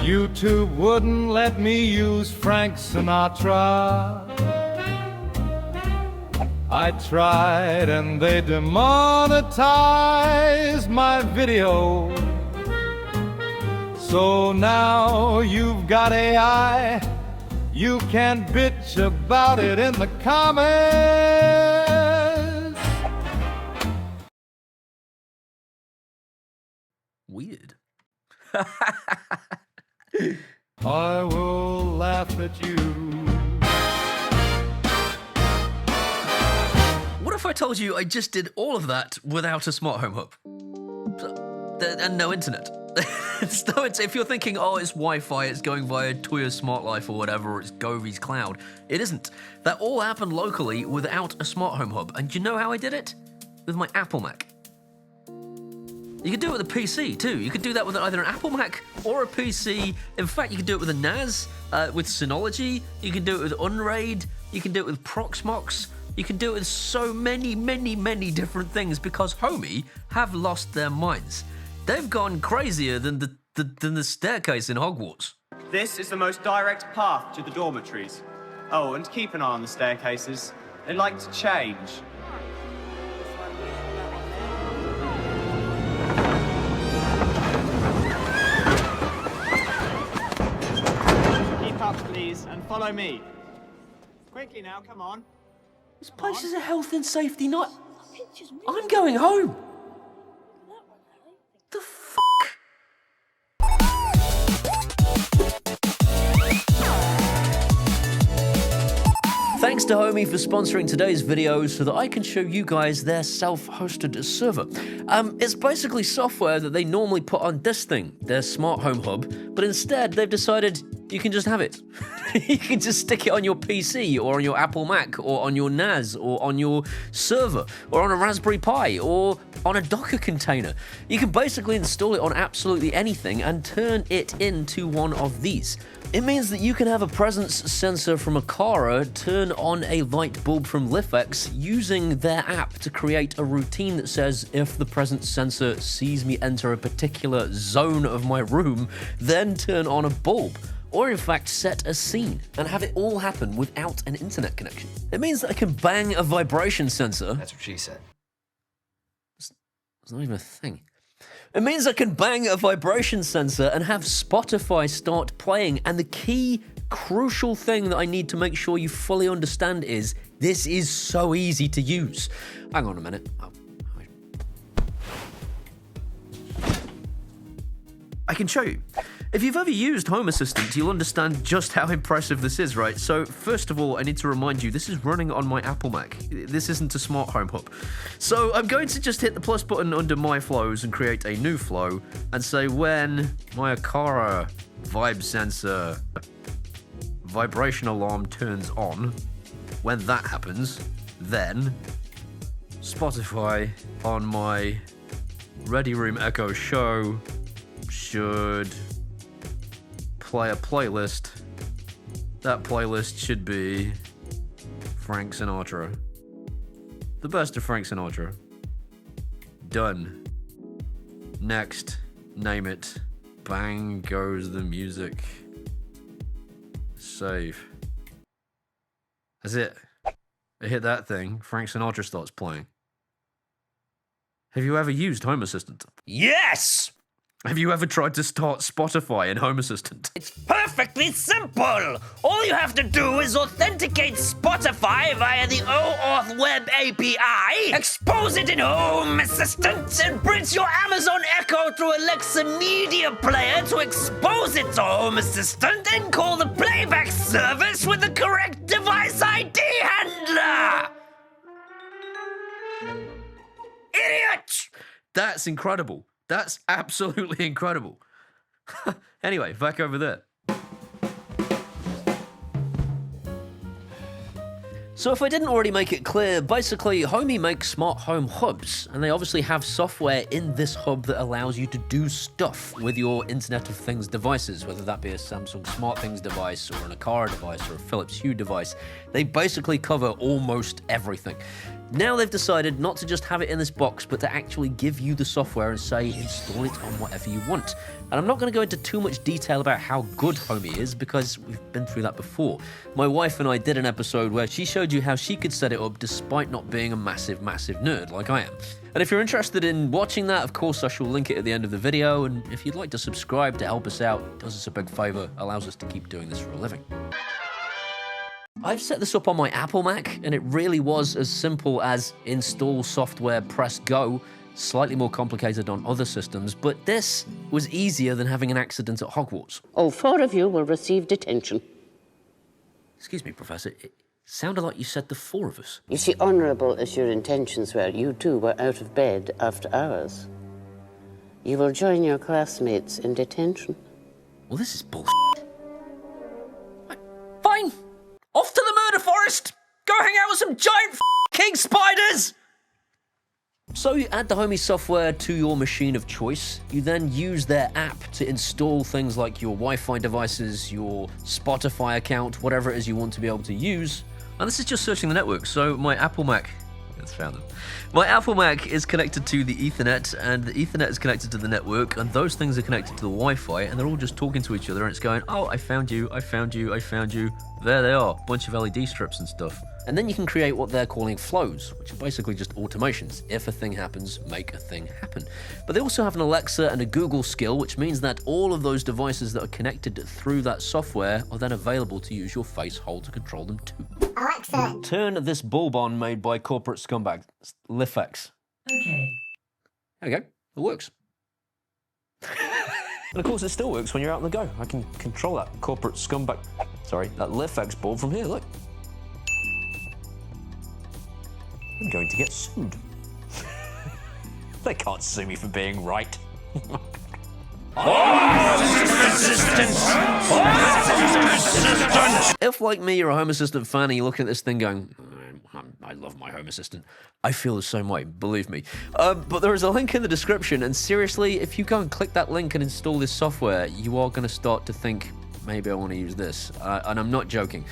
YouTube wouldn't let me use Frank Sinatra. I tried and they demonetized my video. So now you've got AI, you can bitch about it in the comments. Weird. I will laugh at you. What if I told you I just did all of that without a smart home hub? And no internet. If you're thinking, oh, it's Wi-Fi, it's going via Tuya Smart Life or whatever, or it's Govi's cloud, it isn't. That all happened locally without a smart home hub. And do you know how I did it? With my Apple Mac. You could do it with a PC too. You could do that with either an Apple Mac or a PC. In fact, you could do it with a NAS, with Synology. You can do it with Unraid. You can do it with Proxmox. You can do it with so many, many, many different things because Homey have lost their minds. They've gone crazier than the staircase in Hogwarts. This is the most direct path to the dormitories. Oh, and keep an eye on the staircases. They like to change. Keep up, please, and follow me. Quickly now, come on. This place is a health and safety night. I'm going home. The fuck? Thanks to Homey for sponsoring today's video so that I can show you guys their self-hosted server. It's basically software that they normally put on this thing, their smart home hub, but instead they've decided you can just have it. You can just stick it on your PC or on your Apple Mac or on your NAS or on your server or on a Raspberry Pi or on a Docker container. You can basically install it on absolutely anything and turn it into one of these. It means that you can have a presence sensor from Aqara turn on a light bulb from Lifex using their app to create a routine that says if the presence sensor sees me enter a particular zone of my room, then turn on a bulb. Or in fact set a scene and have it all happen without an internet connection. It means that I can bang a vibration sensor. That's what she said. It's not even a thing. It means I can bang a vibration sensor and have Spotify start playing. And the key, crucial thing that I need to make sure you fully understand is this is so easy to use. Hang on a minute. I can show you. If you've ever used Home Assistant, you'll understand just how impressive this is, right? So first of all, I need to remind you, this is running on my Apple Mac. This isn't a smart home hub. So I'm going to just hit the plus button under My Flows and create a new flow and say when my Aqara vibe sensor vibration alarm turns on, when that happens, then Spotify on my Ready Room Echo show should play a playlist. That playlist should be Frank Sinatra. The best of Frank Sinatra. Done. Next. Name it. Bang goes the music. Save. That's it. I hit that thing. Frank Sinatra starts playing. Have you ever used Home Assistant? Yes! Have you ever tried to start Spotify in Home Assistant? It's perfectly simple. All you have to do is authenticate Spotify via the OAuth Web API, expose it in Home Assistant, and bridge your Amazon Echo through Alexa Media Player to expose it to Home Assistant, and call the playback service with the correct device ID handler. Idiot! That's incredible. That's absolutely incredible. Anyway, back over there. So if I didn't already make it clear, basically Homey makes smart home hubs, and they obviously have software in this hub that allows you to do stuff with your Internet of Things devices, whether that be a Samsung SmartThings device or an Aqara device or a Philips Hue device. They basically cover almost everything. Now they've decided not to just have it in this box, but to actually give you the software and say install it on whatever you want. And I'm not going to go into too much detail about how good Homey is because we've been through that before. My wife and I did an episode where she showed you how she could set it up despite not being a massive nerd like I am. And if you're interested in watching that, of course I shall link it at the end of the video, and if you'd like to subscribe to help us out, it does us a big favour, allows us to keep doing this for a living. I've set this up on my Apple Mac, and it really was as simple as install software, press go. Slightly more complicated on other systems, but this was easier than having an accident at Hogwarts. All 4 of you will receive detention. Excuse me, Professor, it sounded like you said the 4 of us. You see, honourable as your intentions were, you too were out of bed after hours. You will join your classmates in detention. Well, this is bullshit. Fine. Off to the murder forest. Go hang out with some giant king spiders. So you add the Homey software to your machine of choice. You then use their app to install things like your Wi-Fi devices, your Spotify account, whatever it is you want to be able to use. And this is just searching the network. So my Apple Mac, let's found them. My Apple Mac is connected to the Ethernet, and the Ethernet is connected to the network, and those things are connected to the Wi-Fi, and they're all just talking to each other, and it's going, oh, I found you, I found you, I found you. There they are, bunch of LED strips and stuff. And then you can create what they're calling flows, which are basically just automations. If a thing happens, make a thing happen. But they also have an Alexa and a Google skill, which means that all of those devices that are connected through that software are then available to use your face hold to control them too. Alexa, Turn this bulb on made by corporate scumbag, Lifex. okay. There we go, it works. And of course it still works when you're out on the go. I can control that corporate scumbag, sorry, that Lifex bulb from here, look. I'm going to get sued. They can't sue me for being right. If, like me, you're a Home Assistant fan and you're looking at this thing going, I love my Home Assistant, I feel the same way, believe me. But there is a link in the description, and seriously, if you go and click that link and install this software, you are going to start to think, maybe I want to use this. And I'm not joking.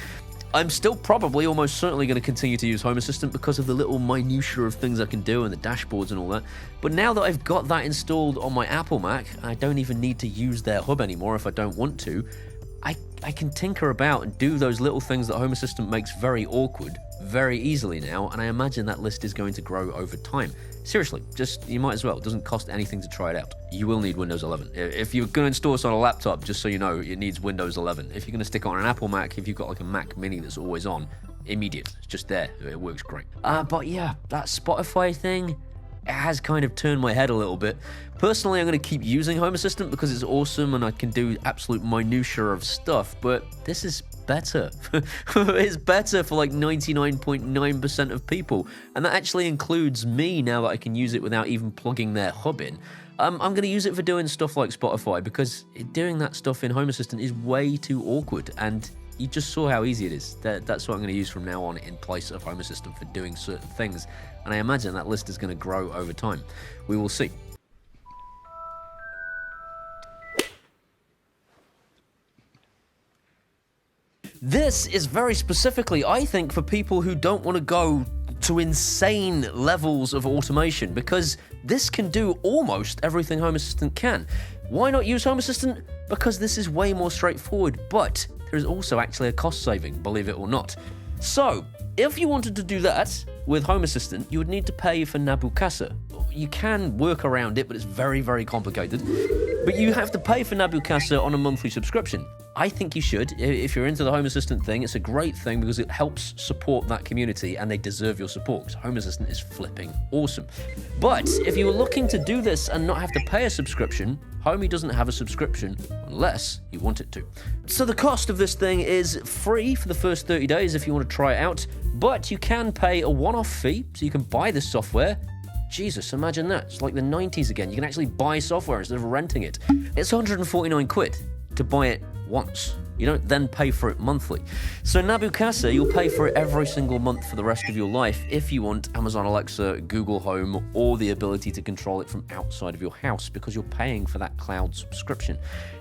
I'm still probably almost certainly going to continue to use Home Assistant because of the little minutiae of things I can do and the dashboards and all that. But now that I've got that installed on my Apple Mac, I don't even need to use their hub anymore if I don't want to. I can tinker about and do those little things that Home Assistant makes very awkward very easily now, and I imagine that list is going to grow over time. Seriously, just, you might as well. It doesn't cost anything to try it out. You will need Windows 11. If you're going to install this on a laptop, just so you know, it needs Windows 11. If you're going to stick it on an Apple Mac, if you've got like a Mac Mini that's always on, immediate. It's just there. It works great. But yeah, that Spotify thing, it has kind of turned my head a little bit. Personally, I'm going to keep using Home Assistant because it's awesome and I can do absolute minutiae of stuff, but this is better. It's better for like 99.9% of people, and that actually includes me now that I can use it without even plugging their hub in. I'm going to use it for doing stuff like Spotify because doing that stuff in Home Assistant is way too awkward, and you just saw how easy it is. That's what I'm going to use from now on in place of Home Assistant for doing certain things, and I imagine that list is going to grow over time. We will see. This is very specifically, I think, for people who don't want to go to insane levels of automation, because this can do almost everything Home Assistant can. Why not use Home Assistant? Because this is way more straightforward, but there is also actually a cost saving, believe it or not. So, if you wanted to do that with Home Assistant, you would need to pay for Nabu Casa. You can work around it, but it's very, very complicated. But you have to pay for Nabu Casa on a monthly subscription. I think you should. If you're into the Home Assistant thing, it's a great thing because it helps support that community and they deserve your support because Home Assistant is flipping awesome. But if you were looking to do this and not have to pay a subscription, Homey doesn't have a subscription unless you want it to. So the cost of this thing is free for the first 30 days if you want to try it out, but you can pay a one-off fee so you can buy this software. Jesus, imagine that. It's like the 90s again. You can actually buy software instead of renting it. It's 149 quid to buy it once. You don't then pay for it monthly. So Nabu Casa, you'll pay for it every single month for the rest of your life if you want Amazon Alexa, Google Home, or the ability to control it from outside of your house because you're paying for that cloud subscription.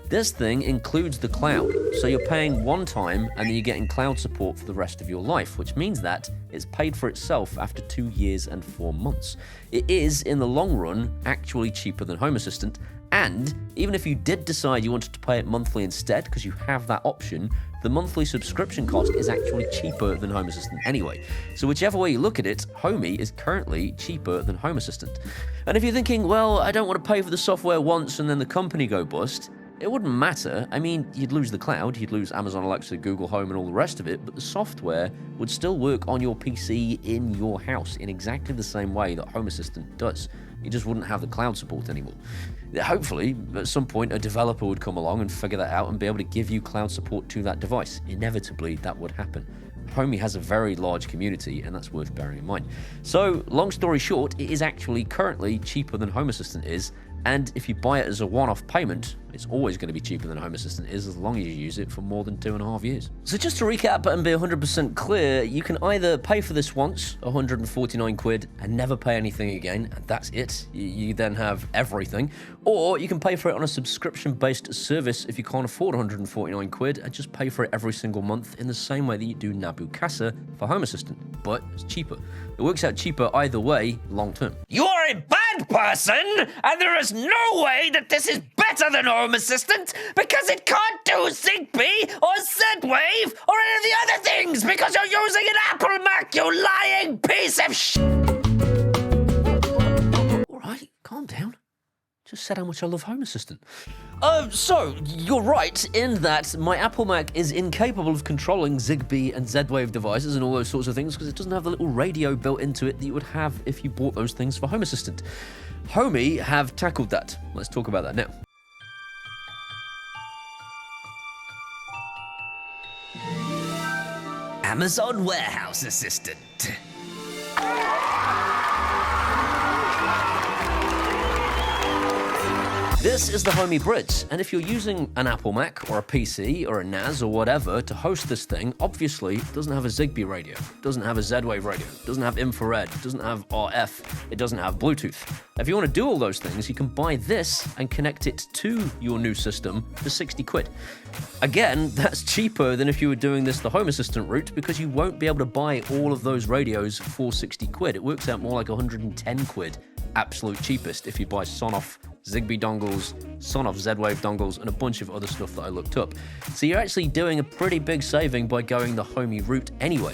This thing includes the cloud, so you're paying one time and then you're getting cloud support for the rest of your life, which means that it's paid for itself after 2 years and 4 months. It is, in the long run, actually cheaper than Home Assistant, and even if you did decide you wanted to pay it monthly instead, because you have that option, the monthly subscription cost is actually cheaper than Home Assistant anyway. So whichever way you look at it, Homey is currently cheaper than Home Assistant. And if you're thinking, well, I don't want to pay for the software once and then the company go bust, it wouldn't matter. I mean, you'd lose the cloud, you'd lose Amazon Alexa, Google Home, and all the rest of it, but the software would still work on your PC in your house in exactly the same way that Home Assistant does. You just wouldn't have the cloud support anymore. Hopefully, at some point, a developer would come along and figure that out and be able to give you cloud support to that device. Inevitably, that would happen. Homey has a very large community, and that's worth bearing in mind. So, long story short, it is actually currently cheaper than Home Assistant is, and if you buy it as a one-off payment, it's always going to be cheaper than Home Assistant is as long as you use it for more than 2.5 years. So just to recap and be 100% clear, you can either pay for this once, 149 quid, and never pay anything again, and that's it. You then have everything. Or you can pay for it on a subscription-based service if you can't afford 149 quid and just pay for it every single month in the same way that you do Nabu Casa for Home Assistant, but it's cheaper. It works out cheaper either way, long term. You are a bad person, and there is no way that this is better than Home Assistant because it can't do Zigbee or Zwave or any of the other things because you're using an Apple Mac, you lying piece of All right, calm down. Just said how much I love Home Assistant. So, you're right in that my Apple Mac is incapable of controlling Zigbee and Z-Wave devices and all those sorts of things because it doesn't have the little radio built into it that you would have if you bought those things for Home Assistant. Homey have tackled that. Let's talk about that now. Amazon Warehouse Assistant. This is the Homey Bridge, and if you're using an Apple Mac or a PC or a NAS or whatever to host this thing, obviously it doesn't have a Zigbee radio, it doesn't have a Z-Wave radio, it doesn't have infrared, it doesn't have RF, it doesn't have Bluetooth. If you want to do all those things, you can buy this and connect it to your new system for 60 quid. Again, that's cheaper than if you were doing this the Home Assistant route because you won't be able to buy all of those radios for 60 quid. It works out more like 110 quid, absolute cheapest, if you buy Sonoff Zigbee dongles, Sonoff Z-Wave dongles, and a bunch of other stuff that I looked up. So you're actually doing a pretty big saving by going the Homey route anyway.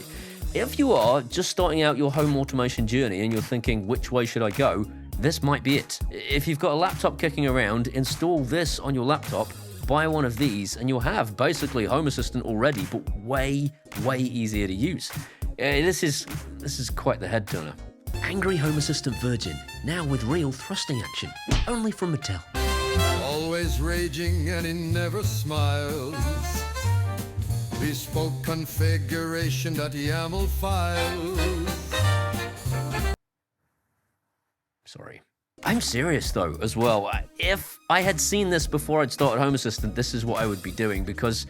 If you are just starting out your home automation journey and you're thinking, which way should I go? This might be it. If you've got a laptop kicking around, install this on your laptop, buy one of these, and you'll have basically Home Assistant already, but way, way easier to use. This is quite the head turner. Angry Home Assistant Virgin, now with real thrusting action, only from Mattel. Always raging and he never smiles. Bespoke configuration.YAML files. Sorry. I'm serious though, as well. If I had seen this before I'd started Home Assistant, this is what I would be doing, because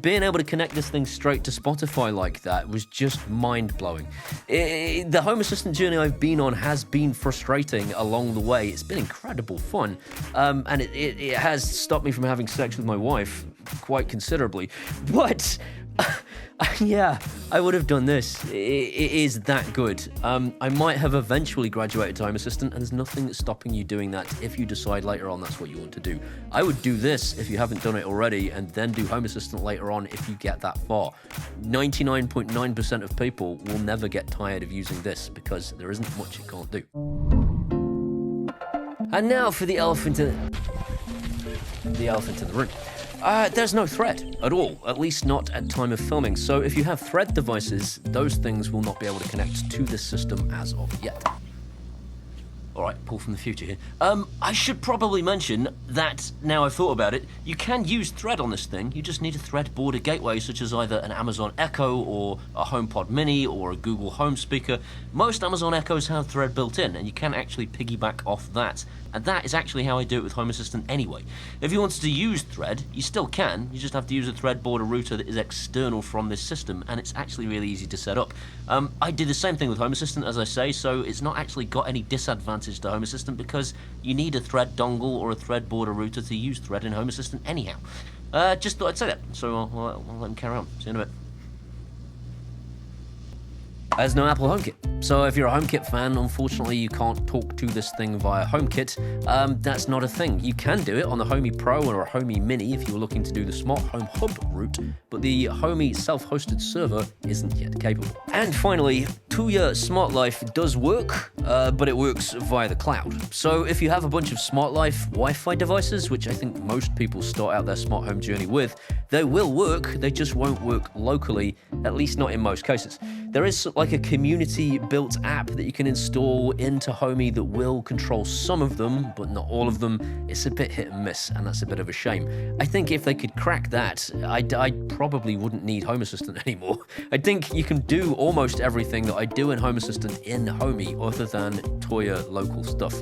being able to connect this thing straight to Spotify like that was just mind-blowing. The Home Assistant journey I've been on has been frustrating along the way. It's been incredible fun, and it has stopped me from having sex with my wife quite considerably, but yeah, I would have done this. It is that good. I might have eventually graduated to Home Assistant, and there's nothing that's stopping you doing that if you decide later on that's what you want to do. I would do this if you haven't done it already, and then do Home Assistant later on if you get that far. 99.9% of people will never get tired of using this because there isn't much it can't do. And now for the elephant in the room. There's no thread at all, at least not at time of filming. So if you have thread devices, those things will not be able to connect to this system as of yet. All right, Paul from the future here. I should probably mention that, now I've thought about it, you can use Thread on this thing. You just need a Thread border gateway, such as either an Amazon Echo or a HomePod Mini or a Google Home speaker. Most Amazon Echoes have Thread built in, and you can actually piggyback off that And that is actually how I do it with Home Assistant anyway. If you wanted to use Thread, you still can. You just have to use a Thread border router that is external from this system, and it's actually really easy to set up. I did the same thing with Home Assistant, as I say, so it's not actually got any disadvantage to Home Assistant because you need a Thread dongle or a Thread border router to use Thread in Home Assistant anyhow. Just thought I'd say that, so I'll let them carry on. See you in a bit. There's no Apple HomeKit. So if you're a HomeKit fan, unfortunately you can't talk to this thing via HomeKit. That's not a thing. You can do it on the Homey Pro or a Homey Mini if you were looking to do the Smart Home Hub route, but the Homey self-hosted server isn't yet capable. And finally, Tuya Smart Life does work, but it works via the cloud. So if you have a bunch of Smart Life Wi-Fi devices, which I think most people start out their smart home journey with, they will work, they just won't work locally, at least not in most cases. There is like a community-built app that you can install into Homey that will control some of them, but not all of them. It's a bit hit and miss, and that's a bit of a shame. I think if they could crack that, I probably wouldn't need Home Assistant anymore. I think you can do almost everything that I do in Home Assistant in Homey, other than Tuya local stuff.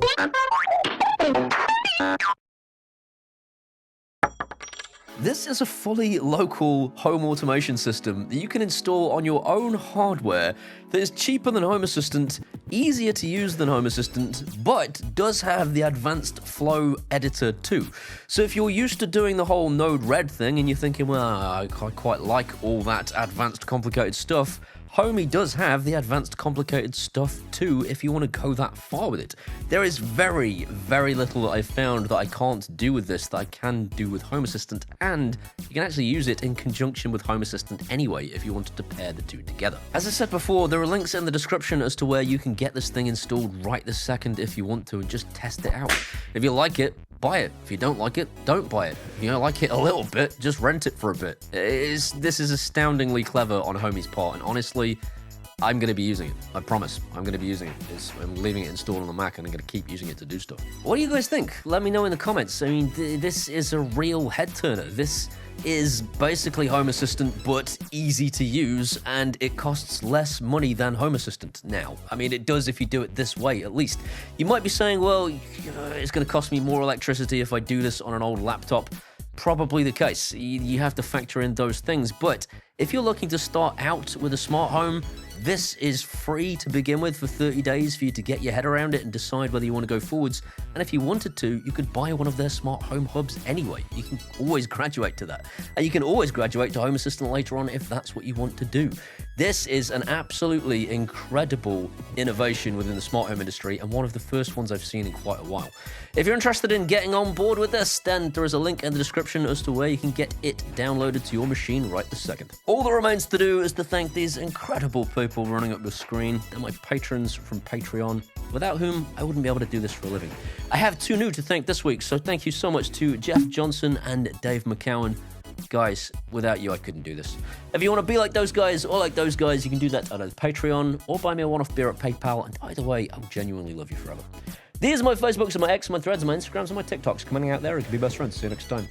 This is a fully local home automation system that you can install on your own hardware that is cheaper than Home Assistant, easier to use than Home Assistant, but does have the advanced flow editor too. So if you're used to doing the whole Node-RED thing and you're thinking, well, I quite like all that advanced complicated stuff, Homey does have the advanced complicated stuff too if you want to go that far with it. There is very, very little that I've found that I can't do with this that I can do with Home Assistant, and you can actually use it in conjunction with Home Assistant anyway if you wanted to pair the two together. As I said before, there are links in the description as to where you can get this thing installed right this second if you want to, and just test it out. If you like it, buy it. If you don't like it, don't buy it. If you don't like it a little bit, just rent it for a bit. This is astoundingly clever on Homey's part, and honestly, I'm going to be using it. I promise. I'm going to be using it. I'm leaving it installed on the Mac, and I'm going to keep using it to do stuff. What do you guys think? Let me know in the comments. I mean, this is a real head-turner. This is basically Home Assistant, but easy to use, and it costs less money than Home Assistant now. I mean, it does if you do it this way, at least. You might be saying, well, it's going to cost me more electricity if I do this on an old laptop. Probably the case. You have to factor in those things, but if you're looking to start out with a smart home, this is free to begin with for 30 days for you to get your head around it and decide whether you want to go forwards. And if you wanted to, you could buy one of their smart home hubs anyway. You can always graduate to that. And you can always graduate to Home Assistant later on if that's what you want to do. This is an absolutely incredible innovation within the smart home industry, and one of the first ones I've seen in quite a while. If you're interested in getting on board with this, then there is a link in the description as to where you can get it downloaded to your machine right this second. All that remains to do is to thank these incredible people running up the screen and my patrons from Patreon, without whom I wouldn't be able to do this for a living. I have two new to thank this week, so thank you so much to Jeff Johnson and Dave McCowan. Guys, without you, I couldn't do this. If you want to be like those guys or like those guys, you can do that at either Patreon or buy me a one-off beer at PayPal, and either way, I'll genuinely love you forever. These are my Facebooks and my X, my Threads, my Instagrams, and my TikToks. Coming out there, and can be best friends. See you next time.